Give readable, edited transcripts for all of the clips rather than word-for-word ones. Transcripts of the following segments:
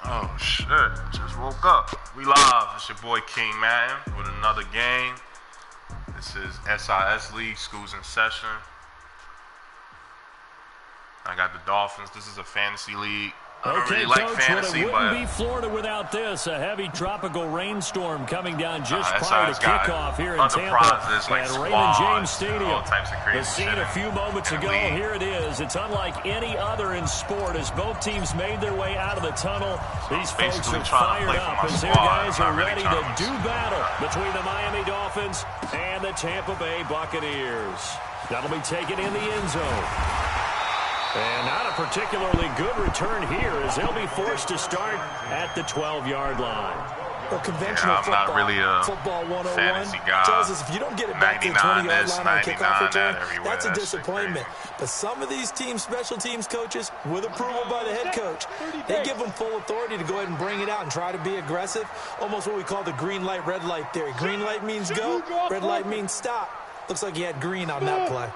Oh shit, just woke up. We live. It's your boy King Madden with another game. This is SIS League, schools in session. I got the Dolphins. This is a fantasy league. I don't really like fantasy, it wouldn't be Florida without this. A heavy tropical rainstorm coming down just prior to kickoff here in Tampa like at Raymond James Stadium. All types of crazy the scene a few moments ago. Here it is. It's unlike any other in sport as both teams made their way out of the tunnel. These folks are fired up as their guys are ready to do battle between the Miami Dolphins and the Tampa Bay Buccaneers. That'll be taken in the end zone. And not a particularly good return here as they'll be forced to start at the 12-yard line. Well, conventional I'm not really a football 101 fantasy guy. tells us if you don't get it back to the 20-yard line on kickoff return, that's a disappointment. But some of these teams, special teams coaches, with approval by the head coach, they give them full authority to go ahead and bring it out and try to be aggressive. Almost what we call the green light, red light theory. Green light means go, red light means stop. Looks like he had green on that play.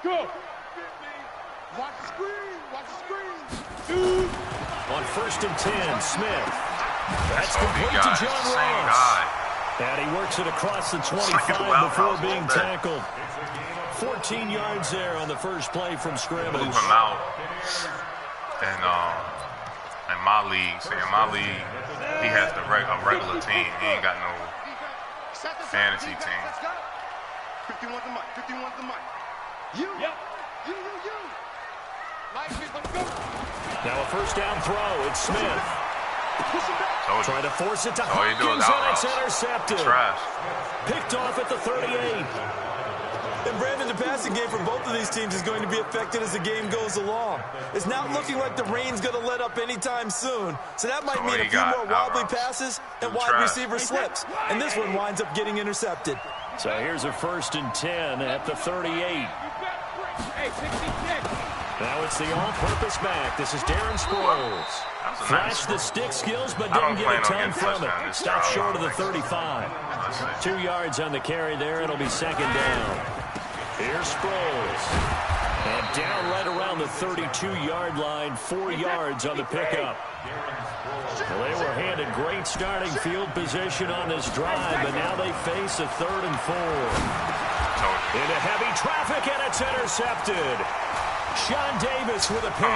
Go. Watch the screen. Watch the screen. On 1st and 10, Smith. That's complete to John Ross. And he works it across the 25 before being tackled. 14 yards there on the first play from scrimmage. Blew him out. And in my league, he has a regular team. He ain't got no fantasy team. 51 the mic. 51 the mic. You. Now a first down throw. It's Smith. Trying to force it to Hopkins, and it's intercepted. Picked off at the 38. And Brandon, the passing game for both of these teams is going to be affected as the game goes along. It's not looking like the rain's going to let up anytime soon. So that might mean a few more wobbly passes and wide receiver slips. And this one winds up getting intercepted. So here's a 1st and 10 at the 38. Now it's the all-purpose back. This is Darren Sproles. Flashed the stick skills, but didn't get a ton from it. Stopped short of the 35. 2 yards on the carry there. It'll be 2nd down. Here's Sproles. And down right around the 32-yard line. 4 yards on the pickup. Well, they were handed great starting field position on this drive, but now they face a 3rd and 4. Into heavy traffic, and it's intercepted. Sean Davis with a pick.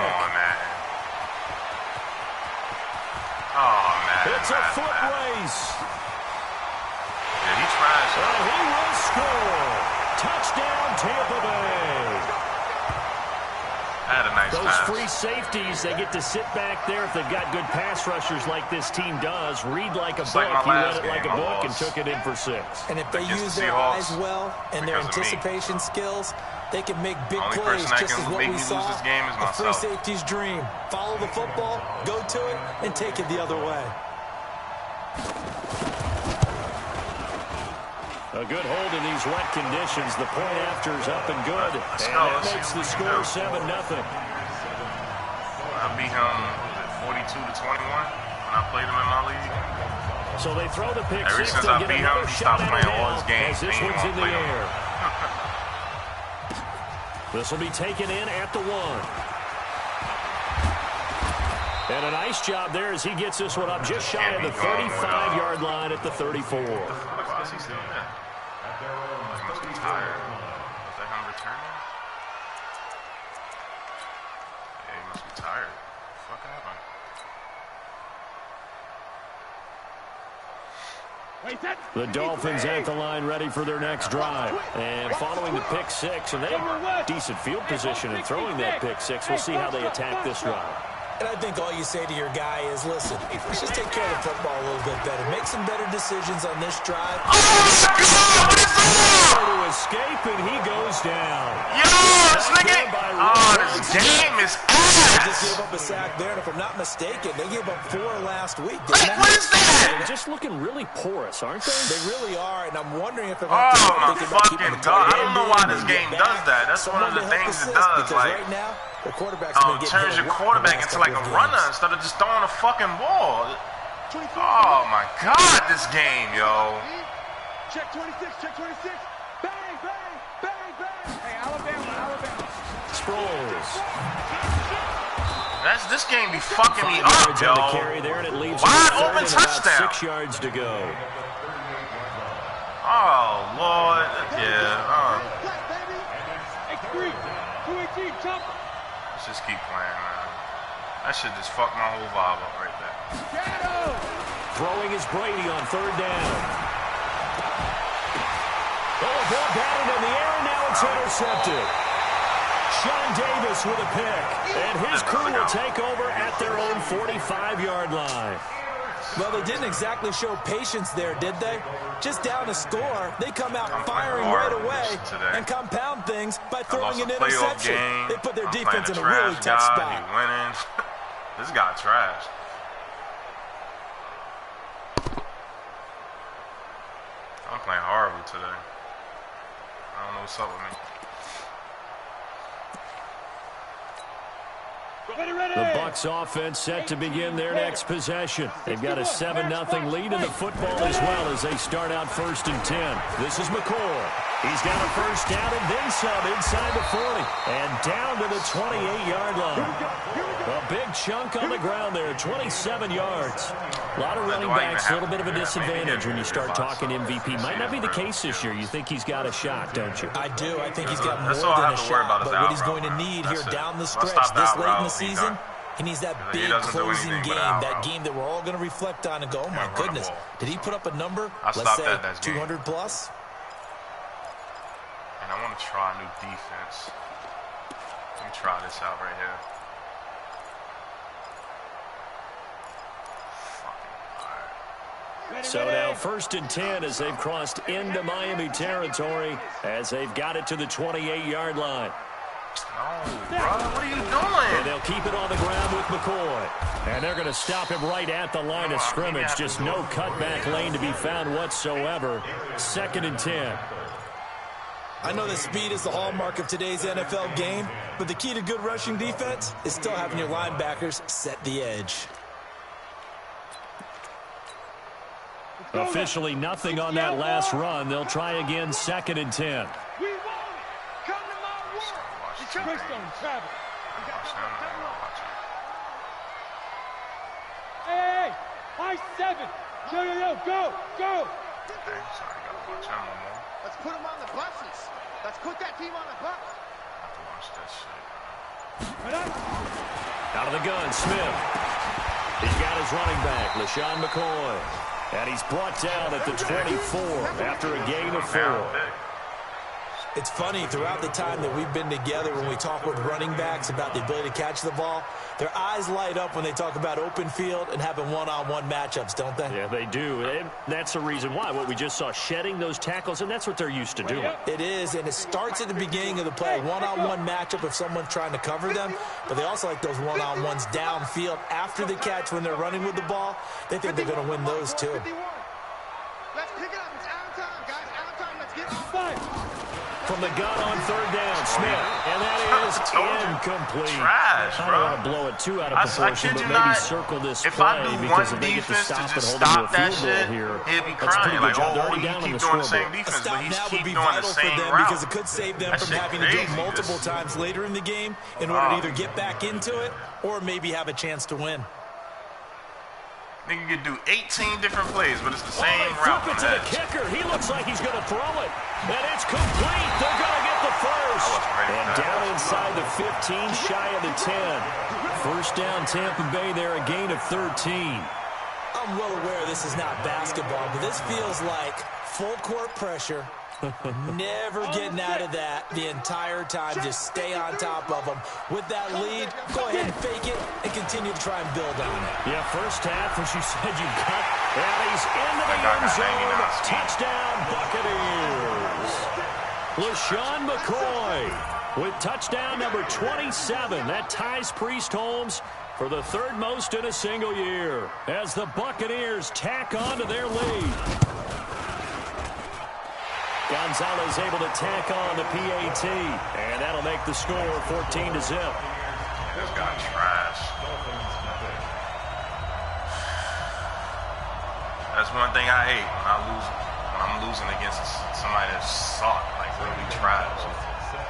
It's a foot race. Yeah, he tries. And he will score. Touchdown, Tampa Bay. Had a nice Those pass. free safeties, they get to sit back there if they've got good pass rushers like this team does. Read like a book. He read it like a book and took it in for 6. And if they use their eyes well and their anticipation skills, they can make big plays just as what we saw. A free safety's dream. Follow the football, go to it, and take it the other way. A good hold in these wet conditions. The point after is up and good. And that makes the score 7-0. I beat him 42-21 when I played him in my league. So they throw the pick Ever six. since I beat him, he stopped playing all his games. This one's in the air. This will be taken in at the 1. And a nice job there as he gets this one up just shy of the 35-yard line at the 34. Why is he still there? He must be tired. Is that him returning? Yeah, he must be tired. What the fuck happened? The Dolphins at the line ready for their next drive. And following the pick 6, and they have decent field position in throwing that pick 6. We'll see how they attack this drive. And I think all you say to your guy is, listen, let's just take care of the football a little bit better. Make some better decisions on this drive. To escape, and he goes down. Yo, this nigga. Oh, this game is ass. They just gave up a sack there, and if I'm not mistaken, they gave up 4 last week. What is that? They're just looking really porous, aren't they? They really are, and I'm wondering if they're my fucking God. I don't know why this game does that. That's one of the things it does. Like, right now, the quarterback's turns your quarterback into like a runner instead of just throwing a fucking ball. Oh my God, this game, yo. Check 26, check 26. Bang, bang. Sproles. This game be fucking me up, yo. Carry there, and it leaves wide open touchdown. 6 yards to go. Oh, Lord. Yeah. Let's just keep playing, man. That shit just fucked my whole vibe up right there. Throwing is Brady on 3rd down. Oh, ball batted in the air, and now it's intercepted. Sean Davis with a pick, and his crew will take over at their own 45-yard line. Well, they didn't exactly show patience there, did they? Just down a score, they come out firing right away and compound things by throwing an interception. They put their defense in a really tough spot. He winning. This guy trash. I'm playing horrible today. I don't know what's up with me. The Bucs offense set to begin their next possession. They've got a 7-0 lead in the football as well as they start out 1st and 10. This is McCoy. He's got a 1st down and then some inside the 40 and down to the 28-yard line. A big chunk on the ground there, 27 yards. A lot of running backs, a little bit of a disadvantage when you start talking MVP. Might not be the case this year. You think he's got a shot, don't you? I do. I think he's got more than a shot. But what he's going to need here down the stretch this late in the season, he needs that big closing game, that game that we're all going to reflect on and go, oh, my goodness, did he put up a number, let's say 200 plus? And I want to try a new defense. Let me try this out right here. So now 1st and 10 as they've crossed into Miami territory as they've got it to the 28-yard line. No, bro, what are you doing? And they'll keep it on the ground with McCoy. And they're going to stop him right at the line of scrimmage. Just no cutback lane to be found whatsoever. 2nd and 10. I know that speed is the hallmark of today's NFL game, but the key to good rushing defense is still having your linebackers set the edge. Officially nothing on that last run. They'll try again 2nd and 10. Hey, high 7. Yo, go. Okay, sorry, I gotta watch him no more. Let's put him on the buses. Let's put that team on the bus. I have to watch that shit. Out of the gun, Smith. He's got his running back, LaShawn McCoy. And he's brought down at the 24 after a gain of 4. It's funny, throughout the time that we've been together, when we talk with running backs about the ability to catch the ball, their eyes light up when they talk about open field and having one-on-one matchups, don't they? Yeah, they do. And that's the reason why. What we just saw, shedding those tackles, and that's what they're used to doing. It is, and it starts at the beginning of the play. One-on-one matchup if someone's trying to cover them, but they also like those one-on-ones downfield after the catch when they're running with the ball. They think they're going to win those, too. Let's pick it up. It's out of time, guys. Out of time. Let's get it. From the gun on 3rd down, Smith, and that is incomplete. Trash, bro. I don't want to blow it too out of proportion, but maybe circle this if play I do because one if they get to defense stop to just and hold stop them to a that field shit, goal here, he'd be that's crying. pretty Like, good job. They're oh, already he down on keep the doing the scoreboard. same defense, but he's That would keep be doing the vital for same them route. because it could save them That from shit having to do it crazy. multiple times later in the game in order to either get back into it or maybe have a chance to win. Nigga could do 18 different plays, but it's the same They route. flip it to the kicker. He looks like he's going to throw it. And it's complete. They're going to get the first. And down inside the 15, shy of the 10. 1st down, Tampa Bay there, a gain of 13. I'm well aware this is not basketball, but this feels like full court pressure. Never getting out of that the entire time. Just stay on top of them. With that lead, go ahead and fake it and continue to try and build on it. Yeah, first half, as you said, you got, and he's into the end zone. Touchdown, Buccaneers. LaShawn McCoy with touchdown number 27. That ties Priest Holmes for the 3rd most in a single year as the Buccaneers tack on to their lead. Gonzalez able to tack on the PAT, and that'll make the score 14-0. This guy trash. That's one thing I hate when I'm losing against somebody that's suck, like really trash.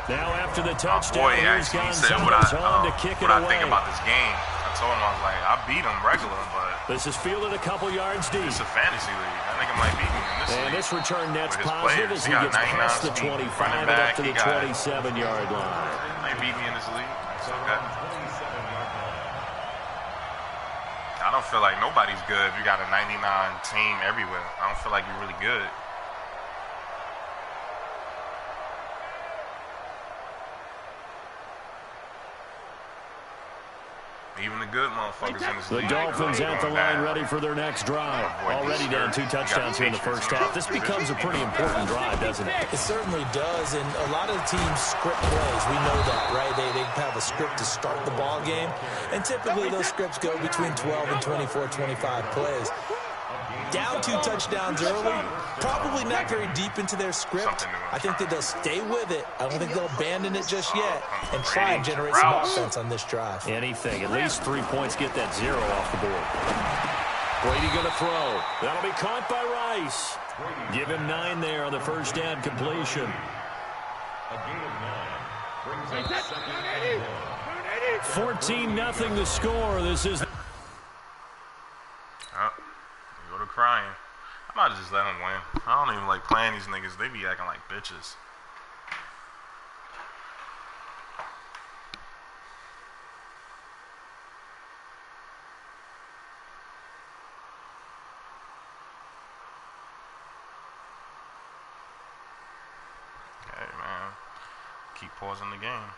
Now after the touchdown, boy actually said what I think about this game. I told him, I was like, I beat him regular, but this is fielded a couple yards deep. It's a fantasy league. I think I might beat him in this league. And this return net's positive as he gets past the 25 and up to the 27-yard line. He might beat me in this league. It's okay. I don't feel like nobody's good if you got a 99 team everywhere. I don't feel like you're really good. Even the good motherfuckers in this league. The Dolphins at the line ready for their next drive. Already down 2 touchdowns here in the first half. This becomes a pretty important drive, doesn't it? It certainly does, and a lot of the teams script plays. We know that, right? They have a script to start the ball game, and typically those scripts go between 12 and 24, 25 plays. Down 2 touchdowns early, probably not very deep into their script. I think that they'll stay with it. I don't think they'll abandon it just yet and try and generate some offense on this drive. Anything, at least 3 points, get that 0 off the board. Brady going to throw. That'll be caught by Rice. Give him 9 there on the first down completion. A gain of 9 brings up 14-0 the score. This is... Crying. I might just let them win. I don't even like playing these niggas. They be acting like bitches. Okay, man. Keep pausing the game.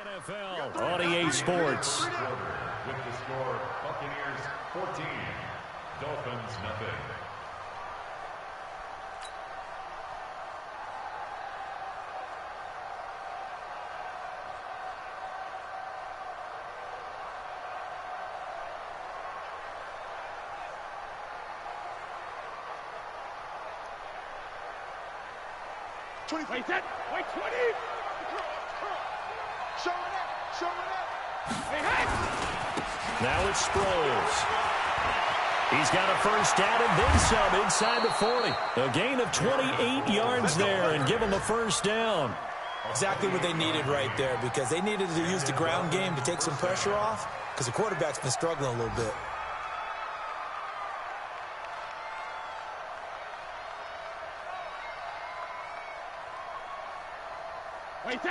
NFL on EA Sports. With the score, Buccaneers 14, Dolphins nothing. Wait, 20. Showing up. Now it's Sproles. He's got a first down and then some inside the 40. A gain of 28 yards there and give him a first down. Exactly what they needed right there, because they needed to use the ground game to take some pressure off, because the quarterback's been struggling a little bit.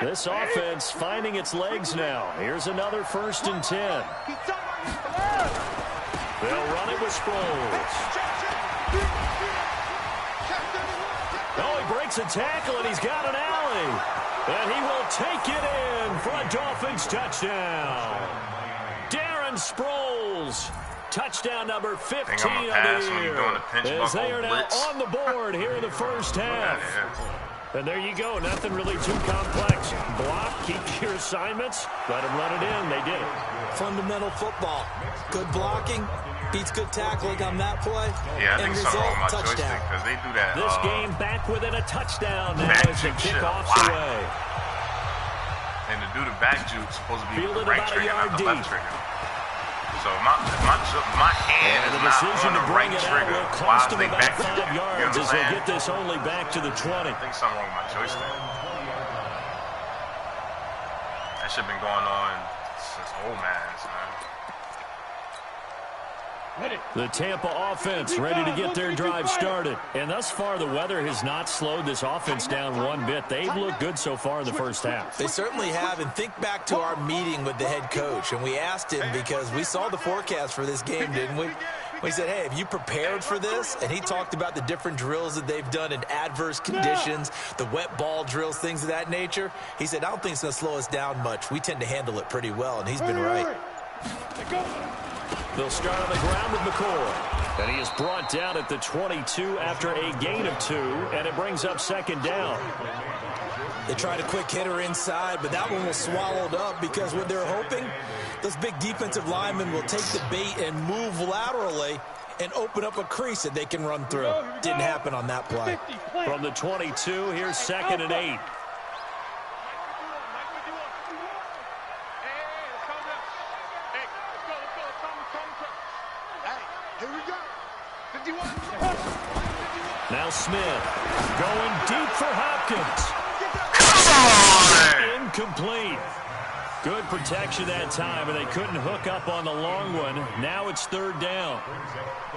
This offense finding its legs now. Here's another 1st and 10. They'll run it with Sproles. Oh, he breaks a tackle, and he's got an alley. And he will take it in for a Dolphins touchdown. Darren Sproles. Touchdown number 15 of the year. As they are now on the board here in the first half. And there you go. Nothing really too complex. Block, keep your assignments, let them run it in. They did it. Fundamental football. Good blocking, beats good tackling on that play. Yeah, I think something wrong with my joystick because they do that. This game back within a touchdown now as the kickoff's away. And to do the back juke is supposed to be the right trigger, not the left trigger. So if my hand is not on the right trigger, why is they back juke? 5 yards as they get this only back to the 20. I think something wrong with my joystick. That shit been going on since old man, man. The Tampa offense ready to get their drive started. And thus far, the weather has not slowed this offense down one bit. They've looked good so far in the first half. They certainly have. And think back to our meeting with the head coach. And we asked him, because we saw the forecast for this game, didn't we? We said, hey, have you prepared for this? And he talked about the different drills that they've done in adverse conditions, the wet ball drills, things of that nature. He said, I don't think it's going to slow us down much. We tend to handle it pretty well, and he's been right. They'll start on the ground with McCoy. And he is brought down at the 22 after a gain of 2, and it brings up 2nd down. They tried a quick hitter inside, but that one was swallowed up because what they're hoping, those big defensive linemen will take the bait and move laterally and open up a crease that they can run through. Didn't happen on that play. From the 22, here's 2nd and 8. Here we go. 51. Now Smith going deep for Hopkins. Incomplete. Good protection that time, and they couldn't hook up on the long one. Now it's third down.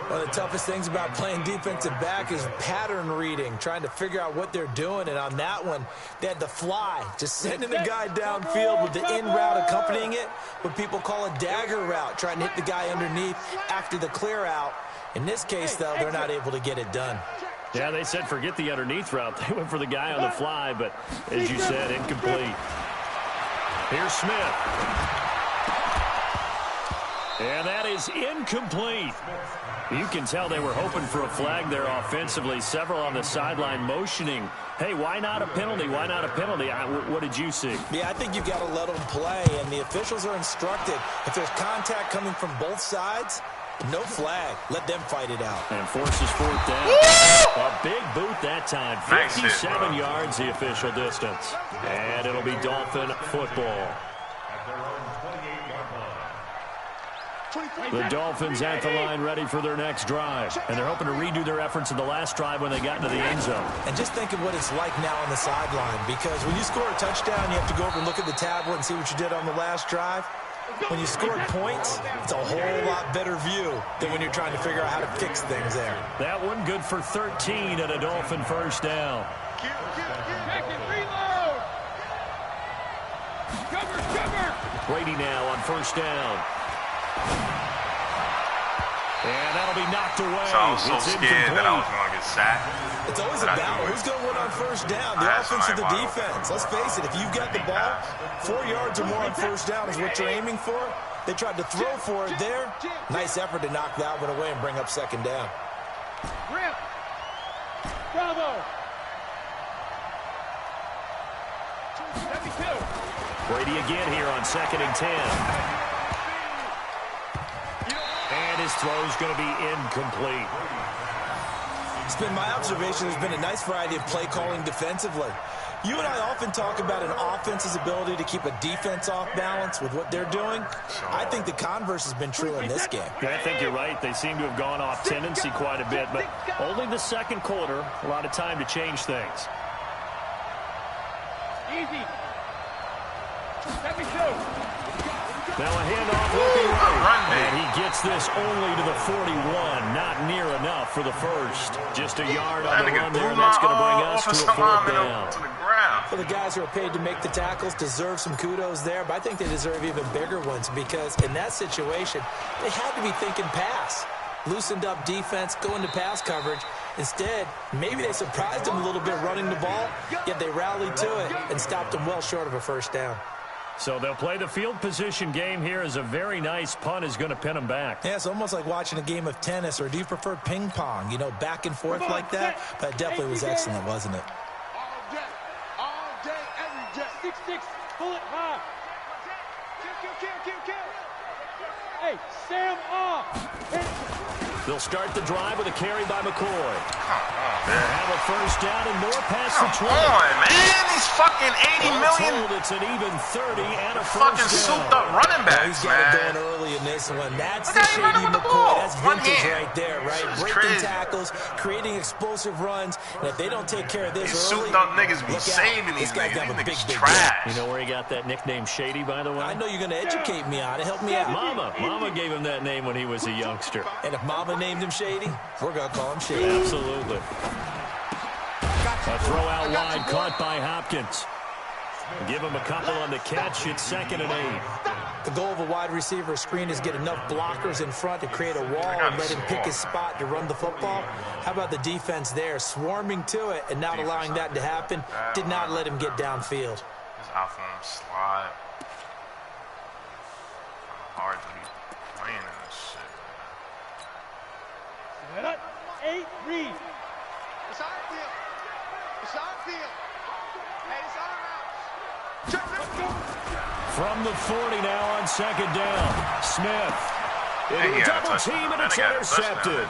One of the toughest things about playing defensive back is pattern reading, trying to figure out what they're doing. And on that one, they had the fly, just sending the guy downfield with the in route accompanying it, what people call a dagger route, trying to hit the guy underneath after the clear out. In this case, though, they're not able to get it done. Yeah, they said forget the underneath route. They went for the guy on the fly, but as you said, incomplete. Here's Smith. And that is incomplete. You can tell they were hoping for a flag there offensively. Several on the sideline motioning, hey, why not a penalty? Why not a penalty? What did you see? Yeah, I think you've got to let them play, and the officials are instructed. If there's contact coming from both sides, no flag. Let them fight it out. And forces fourth down. A big boot that time. 57 yards the official distance. And it'll be Dolphin football. The Dolphins at the line ready for their next drive. And they're hoping to redo their efforts in the last drive when they got into the end zone. And just think of what it's like now on the sideline, because when you score a touchdown, you have to go over and look at the tablet and see what you did on the last drive. When you scored points, it's a whole lot better view than when you're trying to figure out how to fix things there. That one good for 13 at a Dolphin first down. Reload. Cover. Brady now on first down. And that'll be knocked away. So I was so scared that I was going to get sacked. It's always a battle. Who's going to win on first down? The offense or the defense? Let's face it, if you've got the ball, 4 yards or more on first down is what you're aiming for. They tried to throw for it there. Nice effort to knock that one away and bring up second down. Bravo. Brady again here on 2nd and 10. And his throw's going to be incomplete. It's been my observation there's been a nice variety of play calling defensively. You and I often talk about an offense's ability to keep a defense off balance with what they're doing. I think the converse has been true in this game. Yeah, I think you're right. They seem to have gone off tendency quite a bit, but only the second quarter, a lot of time to change things. Easy. Let me go. Now a handoff looking right, and he gets this only to the 41. Not near enough for the first. Just a yard on the run there, and that's going to bring us to a fourth down. Well, the guys who are paid to make the tackles deserve some kudos there, but I think they deserve even bigger ones because in that situation, they had to be thinking pass. Loosened up defense, going to pass coverage. Instead, maybe they surprised them a little bit running the ball, yet they rallied to it and stopped them well short of a first down. So they'll play the field position game here as a very nice punt is going to pin them back. Yeah, it's almost like watching a game of tennis, or do you prefer ping pong? You know, back and forth like that? But it definitely was excellent, wasn't it? All day, every day. 6-6, pull it high. Kill. Hey, Sam off. They'll start the drive with a carry by McCoy. They'll have a first down and more past the 20. Come on, man. These fucking 80 million. It's an even 30 and a fucking souped up running backs, he's got it going early in this one. That's the Look how he running Shady with the McCoy. ball. That's One vintage hand. right there, right? This is Breaking crazy. tackles, creating explosive runs, and if they don't take care of this These early, souped up niggas be look out. saving these This guy's niggas. got a These big niggas trash. You know where he got that nickname Shady, by the way? I know you're going to educate me on it. Help me out. Mama gave him that name when he was a youngster. And if Mama named him Shady, we're going to call him Shady. Absolutely. A throw out wide caught by Hopkins. Give him a couple on the catch. It's 2nd and 8. The goal of a wide receiver screen is get enough blockers in front to create a wall and let him pick his spot to run the football. How about the defense there, swarming to it and not allowing that to happen? Did not let him get downfield. This outform slide. Hard to be playing in this shit. Set up. 8, read. It's our field. It's our field. Hey, it's our house. From the 40 now on 2nd down. Smith. Into a double team, and it's intercepted.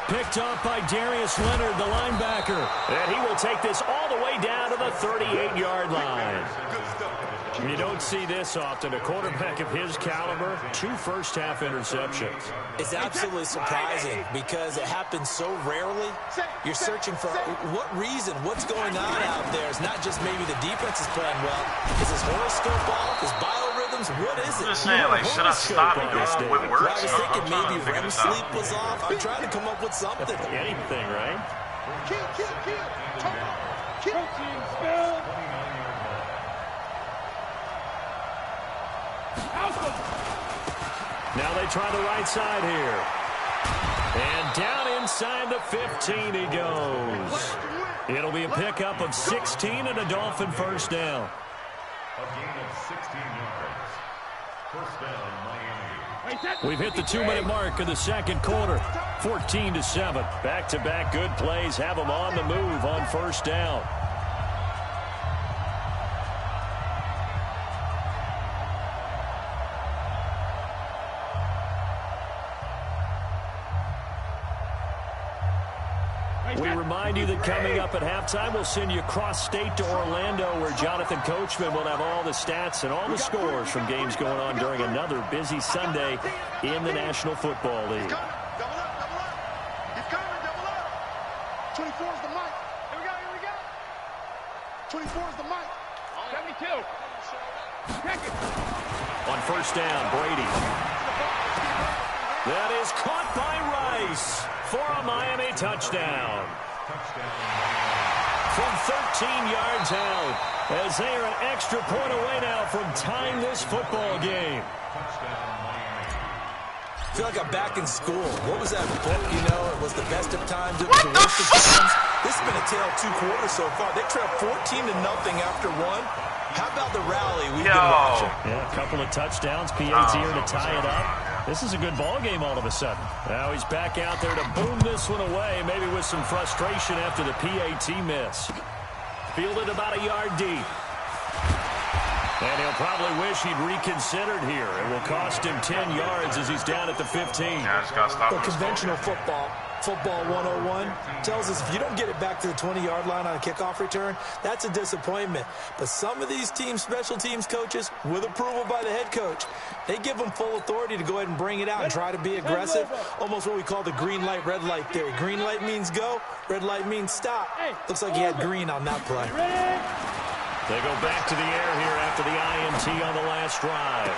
Picked off by Darius Leonard, the linebacker. And he will take this all the way down to the 38-yard line. You don't see this often. A quarterback of his caliber, 2 first-half interceptions. It's absolutely surprising because it happens so rarely. You're searching for what reason, what's going on out there. It's not just maybe the defense is playing well. Is his horoscope off? His biorhythms? What is it? I'm just saying, like, should I stop doing what works? I was thinking maybe REM sleep was off. I'm trying to come up with something. Anything, right? Protein spill. Now they try the right side here. And down inside the 15 he goes. It'll be a pickup of 16 and a Dolphin first down. A gain of 16 yards. First down, Miami. We've hit the 2-minute mark of the second quarter. 14-7. Back-to-back good plays have them on the move on first down. We remind you that coming up at halftime, we'll send you cross-state to Orlando, where Jonathan Coachman will have all the stats and all the scores from games going on during another busy Sunday in the National Football League. Double up. He's coming, double up. 24 is the mic. Here we go. 24 is the mic. 72. Check it. On first down, Brady. That is caught by Rice for a Miami touchdown. From 13 yards out, as they are an extra point away now from tying this football game. I feel like I'm back in school. What was that book, you know? It was the best of times. It was the worst of times. This has been a tale of 2 quarters so far. They trailed 14-0 after 1. How about the rally we've been watching? Yeah, a couple of touchdowns. PAT here to tie it up. This is a good ball game all of a sudden. Now he's back out there to boom this one away, maybe with some frustration after the PAT miss. Fielded about a yard deep. And he'll probably wish he'd reconsidered here. It will cost him 10 yards as he's down at the 15. Yeah, just gotta stop. Well, conventional football 101, tells us if you don't get it back to the 20-yard line on a kickoff return, that's a disappointment. But some of these teams, special teams coaches, with approval by the head coach, they give them full authority to go ahead and bring it out and try to be aggressive. Almost what we call the green light, red light theory. Green light means go, red light means stop. Looks like he had green on that play. They go back to the air here after the INT on the last drive.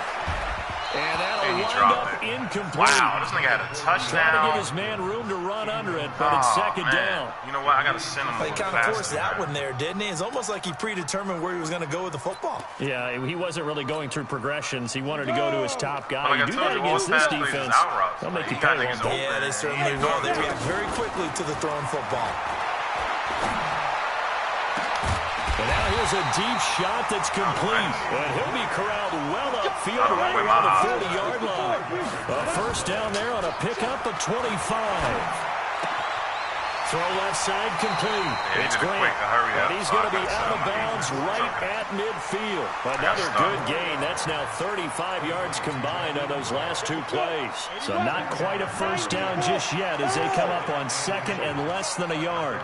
And that'll wind up incomplete. Wow, this nigga had a touchdown. Trying to give his man room to run under it, but it's second down. You know what? I got to send him a He kind of forced that one there, didn't he? It's almost like he predetermined where he was going to go with the football. Yeah, he wasn't really going through progressions. He wanted to go to his top guy. Like you do that against this defense, they'll make you pay one. Yeah, they certainly will. They react very quickly to the thrown football. And now here's a deep shot that's complete. And he'll be corralled well upfield right around the 40-yard line. A first down there on a pickup of 25. Throw left side complete. Yeah, it's Grant. And he's going to be out of bounds right at midfield. Another good gain. That's now 35 yards combined on those last 2 plays. So not quite a first down just yet as they come up on second and less than a yard.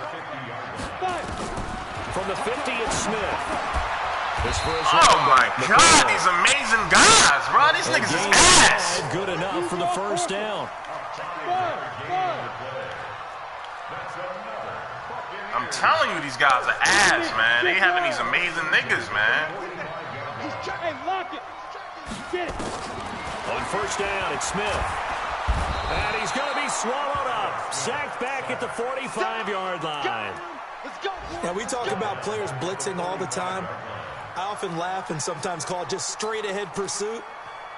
From the 50, it's Smith. Oh, my God. These amazing guys, bro. These niggas is ass. Good enough for the first down. I'm telling you, these guys are ass, man. They having these amazing niggas, man. Hey, lock it. Get it. On first down, it's Smith. And he's going to be swallowed up. Sacked back at the 45-yard line. Now, we talk about players blitzing all the time. I often laugh and sometimes call it just straight-ahead pursuit.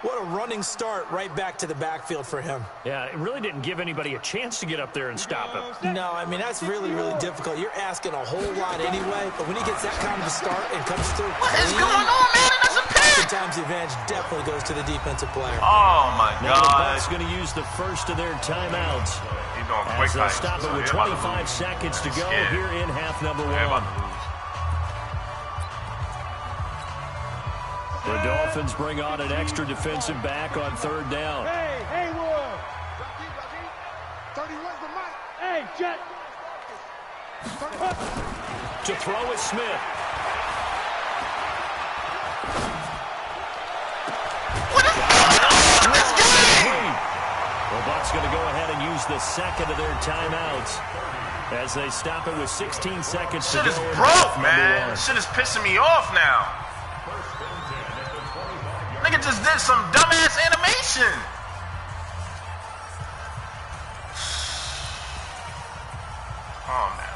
What a running start right back to the backfield for him. Yeah, it really didn't give anybody a chance to get up there and stop him. No, I mean, that's really, really difficult. You're asking a whole lot anyway, but when he gets that kind of a start and comes through What is going on, man? That's a pick. Sometimes the advantage definitely goes to the defensive player. Oh, my Now the God. Bucs going to use the first of their timeouts. He's doing quick As they'll stop it with 25 seconds to go here in half number 1. The Dolphins bring on an extra defensive back on third down. Hey, Haywood. 31's the mic. Hey, Jet. To throw is Smith. Bucs going to go ahead and use the second of their timeouts as they stop it with 16 seconds to go. Shit is broke, man. Shit is pissing me off now. Nigga just did some dumbass animation. Oh, man.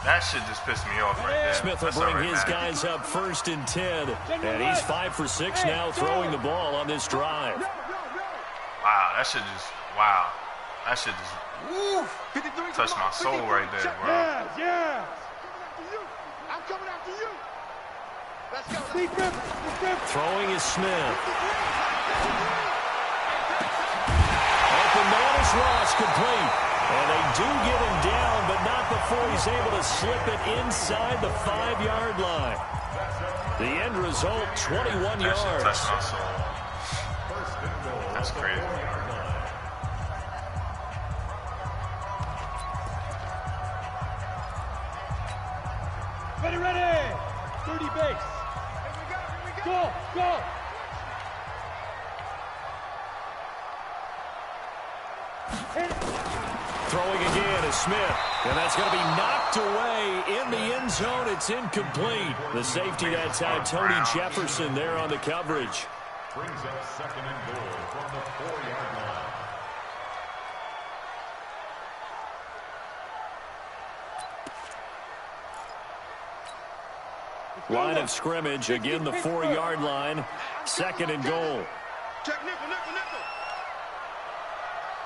That shit just pissed me off right there. Smith will bring his guys up 1st and 10. And he's 5 for 6 now throwing the ball on this drive. Wow, that shit just, wow. That shit just, woo, touched my soul right there, bro. Yeah. I'm coming after you. Let's go. Throwing is Smith. Open man is lost, complete. And they do get him down, but not before he's able to slip it inside the 5-yard line. The end result, 21 yards. That shit touched my soul. That's crazy. Ready. 30 base. Go. Throwing again is Smith. And that's going to be knocked away in the end zone. It's incomplete. The safety that time, Tony Jefferson there on the coverage. Brings up 2nd and goal from the 4-yard line. Line of scrimmage, again the 4-yard line. 2nd and goal. Check nickel.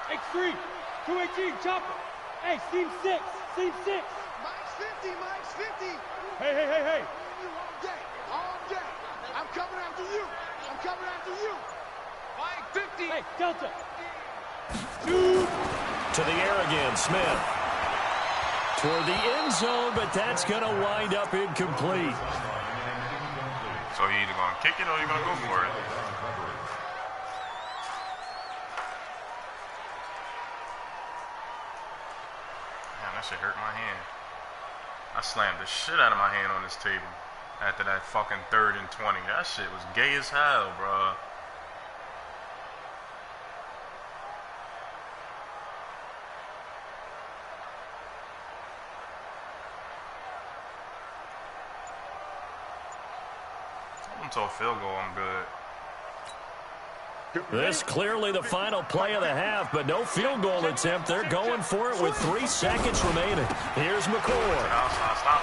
X3, 218, chopper. Hey, seam 6. Mike's 50. Hey. All day. I'm coming after you. Mike 50. Hey, Delta. To the air again, Smith. Toward the end zone, but that's going to wind up incomplete. So you're either going to kick it or you're going to go for it. Man, that shit hurt my hand. I slammed the shit out of my hand on this table after that fucking 3rd and 20. That shit was gay as hell, bro. Until field goal, I'm good. This clearly the final play of the half, but no field goal attempt. They're going for it with 3 seconds remaining. Here's McCord. Stop.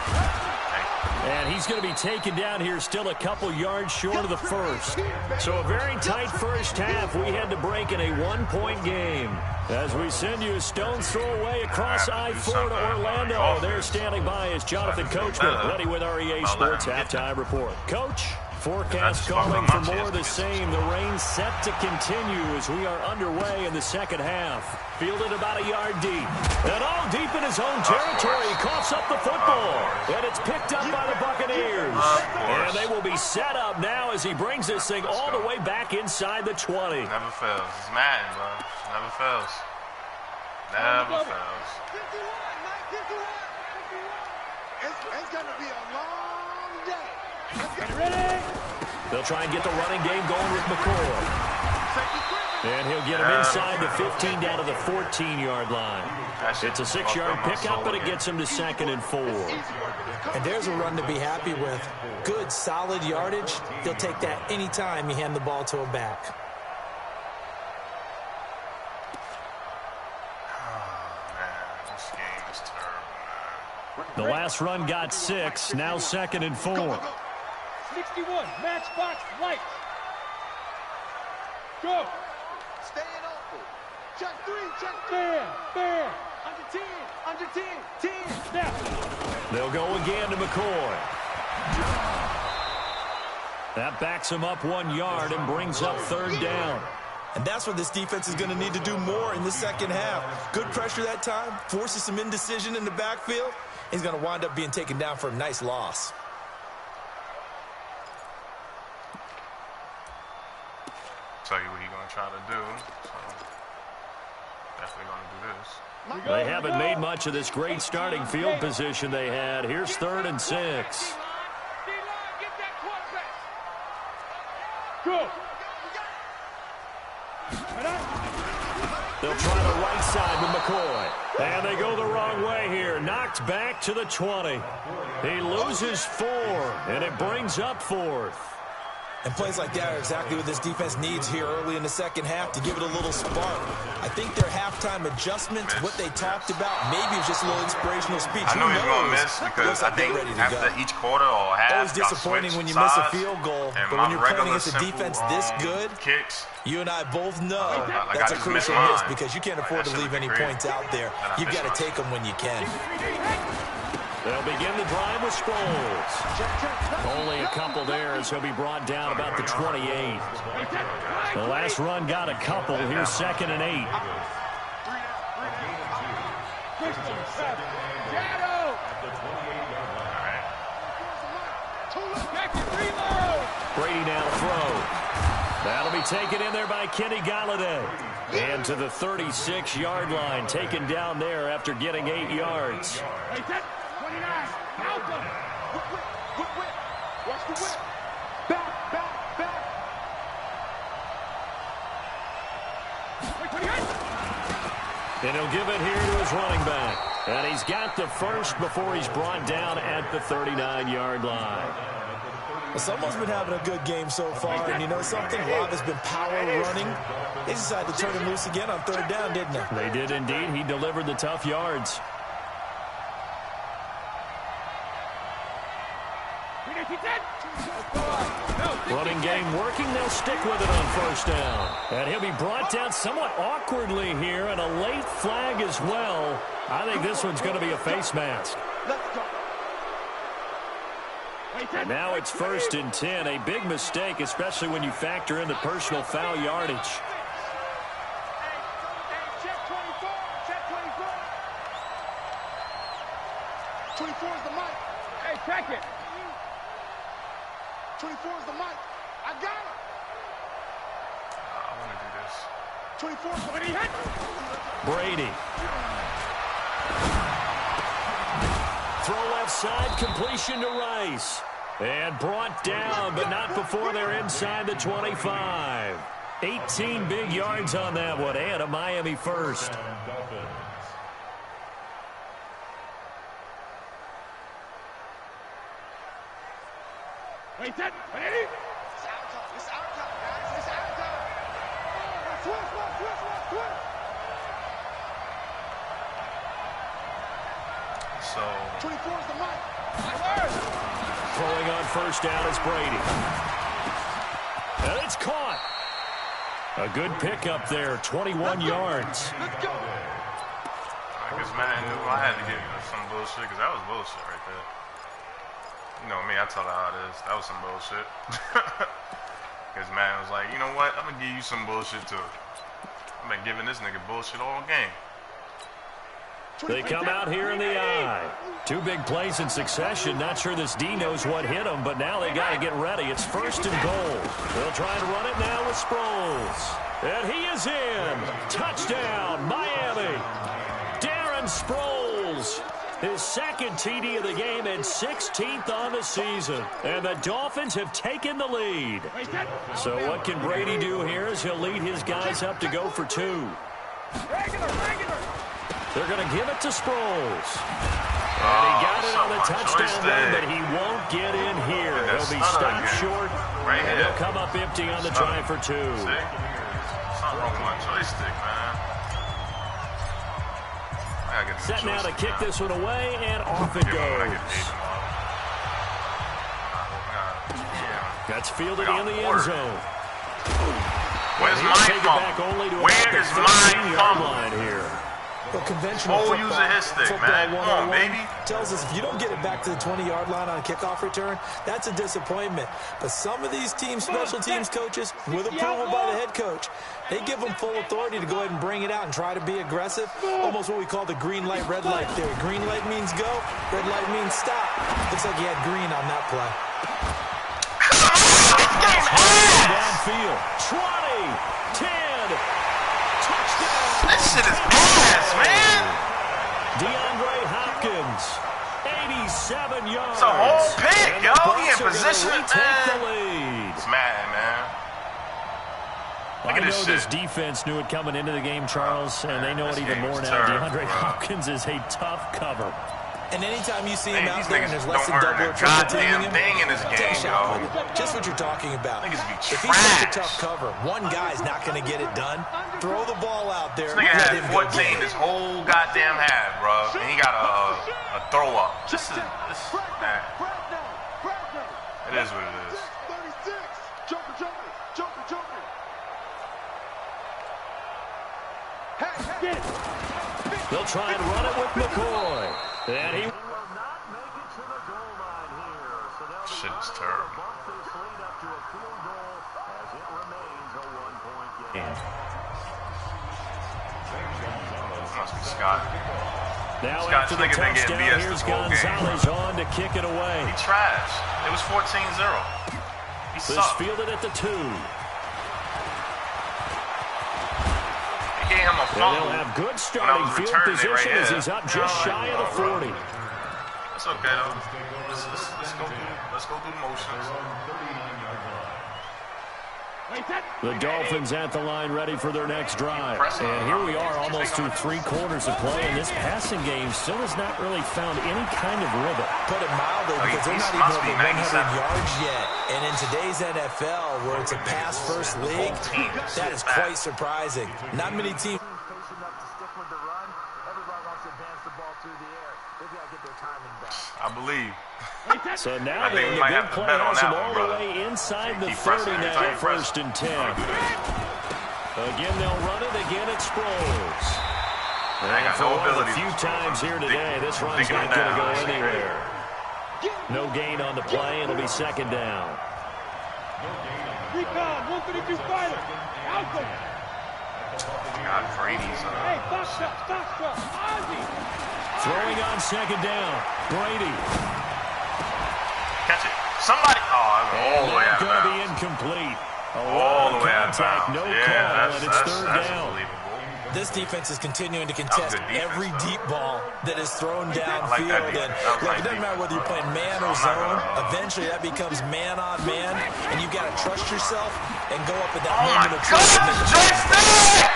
And he's going to be taken down here still a couple yards short of the first. So a very tight first half. We had to break in a 1-point game. As we send you a stone's throw away across I-4 to Orlando. They're standing by as Jonathan Coachman ready with our EA Sports Halftime Report. Coach, forecast calling for more of the same. The rain set to continue as we are underway in the second half. Fielded about a yard deep. And all deep in his own territory. He coughs up the football. And it's picked up by the Buccaneers. And they will be set up now as he brings this thing all the way back inside the 20. Never fails. It's Madden, bro. Never fails. Never fails. 51, Mike, 51. It's going to be a long day. Ready? They'll try and get the running game going with McCord. And he'll get him inside the 15 down to the 14-yard line. It's a 6-yard pickup, but it gets him to 2nd and 4. And there's a run to be happy with. Good, solid yardage. He'll take that anytime you hand the ball to a back. The last run got 6, now 2nd and 4. 61, matchbox light. Go. Staying open. Check 3. Bam. Under 10. Snap. They'll go again to McCoy. That backs him up 1 yard and brings up 3rd down. And that's what this defense is going to need to do more in the second half. Good pressure that time, forces some indecision in the backfield. He's going to wind up being taken down for a nice loss. Tell you what he's going to try to do. So definitely going to do this. They haven't made much of this great starting field position they had. Here's 3rd and 6. Go. They'll try the right side with McCoy. And they go the wrong way here. Knocked back to the 20. He loses 4, and it brings up 4th. And plays like that are exactly what this defense needs here early in the second half to give it a little spark. I think their halftime adjustments, what they talked about, maybe it was just a little inspirational speech. I knew he was going to miss because I think after each quarter or half, always disappointing when you miss a field goal, but when you're playing against a defense this good, kicks, you and I both know that's a crucial miss because you can't afford to leave any points out there. You've got to take them when you can. They'll begin the drive with Sproles. Only a couple there as he'll be brought down about the 28. The last run got a couple. Here's 2nd and 8. Brady now to throw. That'll be taken in there by Kenny Galladay. And to the 36-yard line, taken down there after getting 8 yards. Watch the whip. Back, back, back. And he'll give it here to his running back. And he's got the first before he's brought down at the 39-yard line. Well, someone's been having a good game so far, and you know something? A lot has been power running. They decided to turn him loose again on 3rd down, didn't they? They did indeed. He delivered the tough yards. Running game working. They'll stick with it on 1st down. And he'll be brought down somewhat awkwardly here, and a late flag as well. I think this one's going to be a face mask. And now it's 1st and 10. A big mistake, especially when you factor in the personal foul yardage. Check 24. Check 24. 24 is the mic. Hey, check it. 24 is the mic. I got it. I want to do this. 24 is the mic. Brady. Throw left side, completion to Rice. And brought down, but not before they're inside the 25. 18 big yards on that one, and a Miami first. Wait, that. Ready? It's our time. It's our time, guys. It's our time. Switch. So 24 is the mic. Throwing on 1st down is Brady. And it's caught. A good pickup there, 21 yards. Let's go. I guess man knew I had to give you some bullshit because that was bullshit right there. You know me, I tell her how it is. That was some bullshit. Because man was like, you know what? I'm going to give you some bullshit too. I've been giving this nigga bullshit all game. They come out here in the eye. 2 big plays in succession. Not sure this D knows what hit him, but now they got to get ready. It's 1st and goal. They'll try to run it now with Sproles. And he is in. Touchdown, Miami. Darren Sproles. His 2nd TD of the game and 16th on the season. And the Dolphins have taken the lead. So what can Brady do here as he'll lead his guys up to go for 2. They're going to give it to Sproles. And he got it on the touchdown run, but he won't get in here. He'll be stopped short, and he'll come up empty on the try for 2. Something wrong with my joystick, man. Set now to kick this one away, and off it goes. That's fielded in the end zone. Where's my phone? Where's my phone? Here. Well, conventional football 101 tells us if you don't get it back to the 20-yard line on a kickoff return, that's a disappointment. But some of these special teams coaches, with approval by the head coach, they give them full authority to go ahead and bring it out and try to be aggressive. Almost what we call the green light, red light theory. Green light means go, red light means stop. Looks like he had green on that play. Downfield, 20, 10, touchdown. That shit is ass, man. DeAndre Hopkins, 87 yards. It's a whole pick, yo. He in position, man. It's Madden, man. Look at this shit. This defense knew it coming into the game, Charles, and they know it even more now. DeAndre Hopkins is a tough cover. And anytime you see him out there and there's don't less than double or triple teaming him, thing in this game, yo. Just what you're talking about. If he's such a tough cover, one guy's not going to get it done. Throw the ball out there. This nigga had 14 this whole goddamn half, bro. And he got a throw up. This is bad. It is what it is. 36. Joker. Get it. They'll try and run it with McCoy. And he will not make it to the goal line here. So shit is terrible. bump this lead up to a field goal as it remains a one-point game. Must be Scott. Now Scott, after this the nigga been getting touchdown, BS here's this whole game. Gonzalez on to kick it away. He trash. It was 14-0. He This sucked. fielded at the 2. He gave him a And fumble. they'll have good starting field position as he's up just shy of the 40. It's okay, though. Let's go through the motions. The Dolphins at the line ready for their next drive. And here we are almost through 3 quarters of play, and this passing game still has not really found any kind of rhythm. Put it mildly, because they're not even over 100 yards yet. And in today's NFL, where it's a pass-first league, that is quite surprising. Not many teams Patient enough to stick with the run. Everybody wants to advance the ball through the air. They've got to get their timing back. I believe. So now I think we the might big have to play bet on has that them one, all brother. the way inside the Keep 30 pressing, now, keep first pressing. and 10. Don't do that. Again, they'll run it. Again, it's Sproles. I And got for no one of the ability few to score. times here today, this run's Digging not him going to go down. anywhere. No gain on the play. It'll be second down. Recon, 132 fighter. Alpha. God, Brady's Hey, box up. Ozzy. Throwing on second down. Brady. catch it. Somebody. Oh, all the way out of Going to be bounds. incomplete. All the way out of Contact, bounds. no Yeah, call, that's and it's third down. unbelievable. This defense is continuing to contest good defense, every though. deep ball that is thrown like that downfield. defense. And That was look, nice it doesn't matter whether you're playing man or So I'm zone. not gonna- Eventually, that becomes man on man, and you've got to trust yourself and go up at that Oh my moment of God, truth. and make a play. Justin!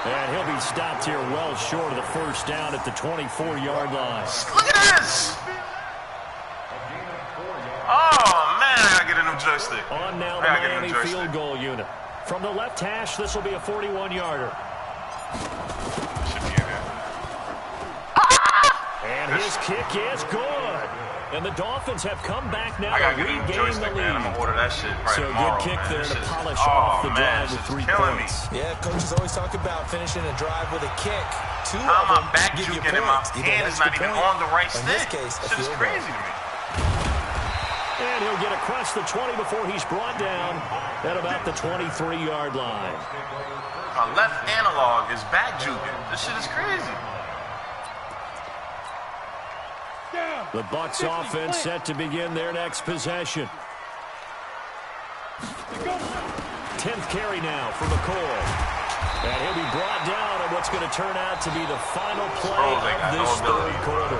And he'll be stopped here well short of the first down at the 24-yard line. Look at this! Oh man, I gotta get a new joystick. On now the I gotta get a Miami new joystick. field goal unit. From the left hash, this will be a 41-yarder. Should be in there. And his kick is good. And the Dolphins have come back now I to gotta get a new regain the joystick, man. I'm lead. gonna order that shit right So tomorrow, good kick man. there This to shit's- polish oh, off the man, drive this with is 3 killing me. points. Yeah, coaches always talk about finishing a drive with a kick. Two How of am I them back give you juking and my points. Either hand an is not extra even point, on the right or in this stick? case, a Shit is field crazy goal. to me. And he'll get across the 20 before he's brought down at about the 23-yard line. My left analog is back juking. This shit is crazy. Down. The Bucs offense set to begin their next possession. 10th carry now for McCoy. And he'll be brought down on what's going to turn out to be the final play Sproles ain't got of no this ability. third quarter.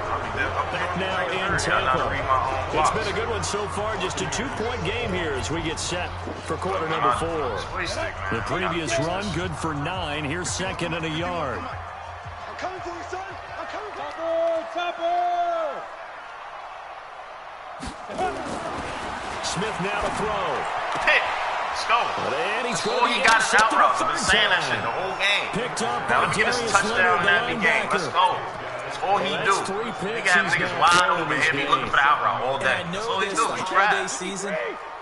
Back now in Tampa. It's been a good one so far. Just a 2-point game here as we get set for quarter number 4. The previous run good for 9. Here's second and a yard. I'm coming for you, son. I'm coming for you. Topper. Smith now to throw. Pick. Let's go. And he's Oh, going to he be got his out intercepted route. a I've been third saying that shit time. the whole game. Picked up Now let me get this Darius touchdown Leonard, in the every game. Let's linebacker. go. That's all he Well, do. that's 3 He picks got he's niggas now wide thrown in open this here. Be game. looking for the out route all And day. I That's know all he this do. is He holiday trash. season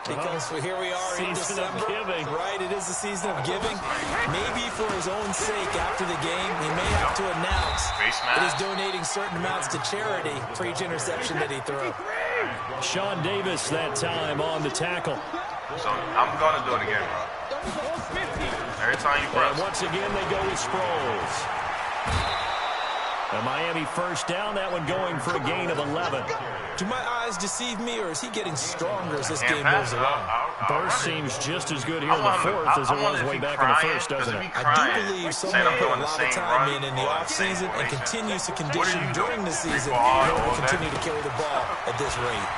because here we are in Season of December. giving. Right, it is the season of giving. Maybe for his own sake after the game, he may have to announce Face that he's mask. donating certain amounts to charity for each interception that he threw. Sean Davis that time on the tackle. So I'm gonna do it again, bro. Every time you press. And once again, they go with Sproles. A Miami first down, that one going for a gain of 11. Do my eyes deceive me, or is he getting stronger as this Can't game pass moves it. along? Burst seems just as good here in the fourth as it was way back in the first, doesn't it? I do believe someone put a lot of time in the offseason and continues to condition during the season in order to continue to carry the ball at this rate.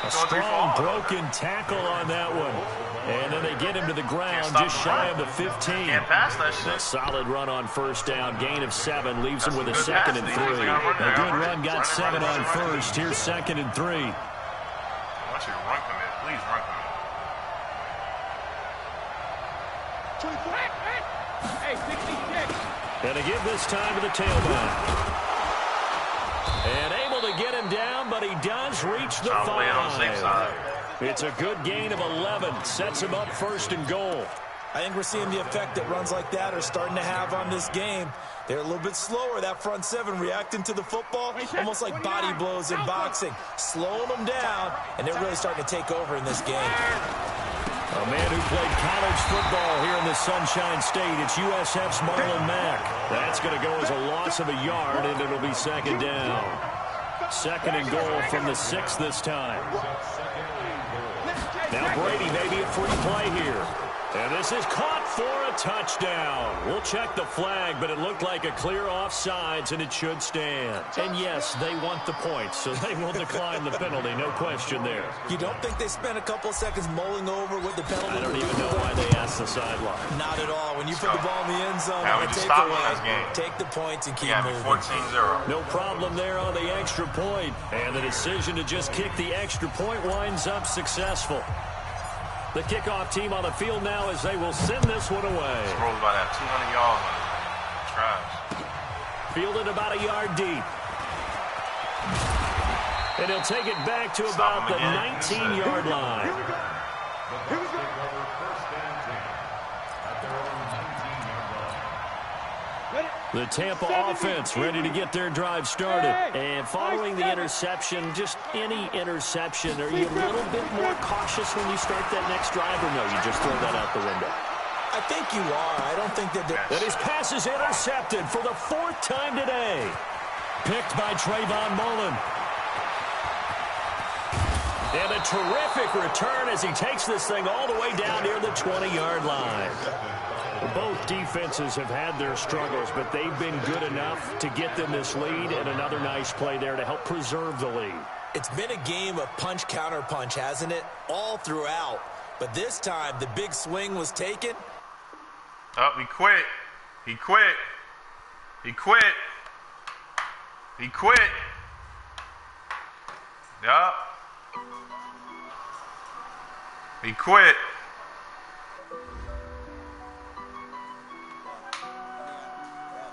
A strong broken tackle on that one. And then they get him to the ground just shy of the 15. Can't pass that shit. A solid run on first down. Gain of 7 leaves him with a 2nd and 3. A good run got 7 on first. Here's 2nd and 3. I want you to run commit. Please run commit. 24. Hey, 66. And they give this time to the tailback. And able to get him down, but he does reach the 5. It's a good gain of 11. Sets him up 1st and goal. I think we're seeing the effect that runs like that are starting to have on this game. They're a little bit slower, that front 7, reacting to the football, almost like body blows in boxing, slowing them down, and they're really starting to take over in this game. A man who played college football here in the Sunshine State. It's USF's Marlon Mack. That's going to go as a loss of a yard, and it'll be 2nd down. 2nd and goal from the 6 this time. Now Brady maybe a free play here. And this is caught for a touchdown. We'll check the flag, but it looked like a clear offsides, and it should stand. And yes, they want the points, so they will decline the penalty. No question there. You don't think they spent a couple of seconds mulling over what the penalty? I don't even know why they asked the sideline. Not at all. When you put the ball in the end zone, now we just stop on this game. Take the points and keep moving. 14-0. No problem there on the extra point. And the decision to just kick the extra point winds up successful. The kickoff team on the field now as they will send this one away. This roll's about to have 200 yards on it. Trash. Fielded about a yard deep. And he'll take it back to about the 19-yard line. Here we go. First and 10 at their own 19-yard line. The Tampa offense ready to get their drive started. And following the interception, just any interception, are you a little bit more cautious when you start that next drive, or no, you just throw that out the window? I think you are. I don't think that... That his pass is intercepted for the 4th time today. Picked by Trayvon Mullen. And a terrific return as he takes this thing all the way down near the 20-yard line. Both defenses have had their struggles, but they've been good enough to get them this lead, and another nice play there to help preserve the lead. It's been a game of punch-counter-punch, hasn't it? All throughout. But this time, the big swing was taken. Oh, he quit. He quit. He quit. He quit. Yup. He quit.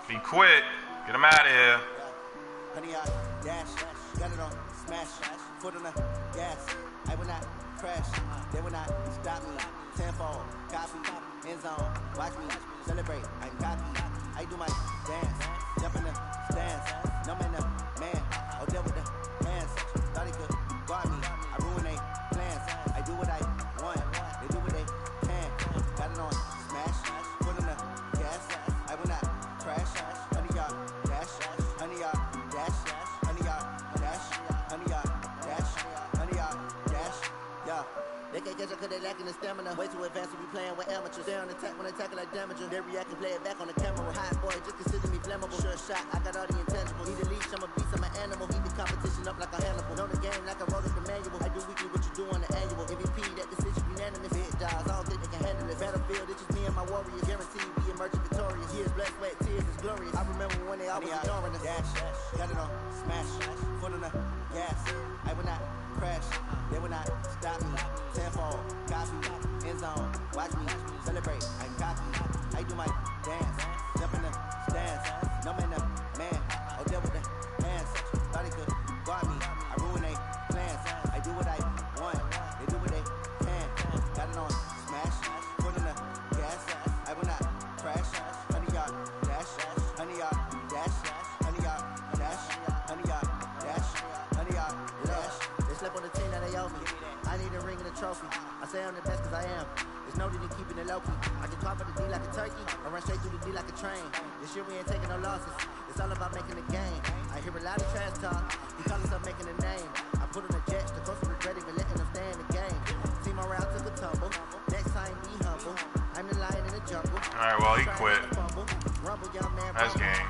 He quit. Get him out of here. Honey, I dash, got it on, smash, foot on the gas. I will not crash, they will not stop me. Tenfold, copy, end zone, watch me celebrate. I'm cocky, I do my dance, jump in the stands. No man, the man, I'll deal with the hands. Thought he could guard me, I ruin they plans. I do what I want, they do what they can. Got it on, smash, foot on the gas. I will not crash, honey, y'all dash, honey, y'all dash, honey, y'all dash, honey, y'all dash, honey, y'all dash, yeah. They can't catch up cause they lacking the stamina. Way too advanced to be playing with amateurs. They on attack when they tackle like damage. They react and play it back on the camera. Hot boy, just consider me flammable. Sure shot, I got all the intangibles. Need a leash, I'm a beast, I'm an animal. Heat the competition up like a Hannibal. Know the game like I wrote up the manual. I do weekly what you do on the annual. MVP, that decision unanimous. Big dogs, I don't think they can handle it. Battlefield, it's just me and my warriors. Guaranteed we emerging victorious. Years, blood, sweat, tears, it's glorious. I remember when they always ignoring us. Dash, got it on, smash, foot on the gas. I will not crash, they will not stop me. Tenfold, copy, end zone, watch me celebrate. I'm cocky, I do my dance, jump in the stands. No man, the man, I'll deal with the hands. Thought he could guard me, I ruin they plans. I do what I want, they do what they can. Got it on, smash, foot in the gas. I will not crash, honey, y'all dash, honey, y'all dash, honey, y'all dash, honey, y'all dash, honey, y'all dash. They slept on the team that they owe me. I need a ring and a trophy. I say I'm the best cause I am. It's no need in keeping it low key. I can talk for the D like a turkey. I run straight through the D like a train. This year we ain't taking no losses. It's all about making the game. I hear a lot of trash talk. He call himself making a name. I put on the jets. The coach regret even letting them stay in the game. Team around took a tumble. Next time be humble. I'm the lion in the jungle. Alright, well, he quit. That's game.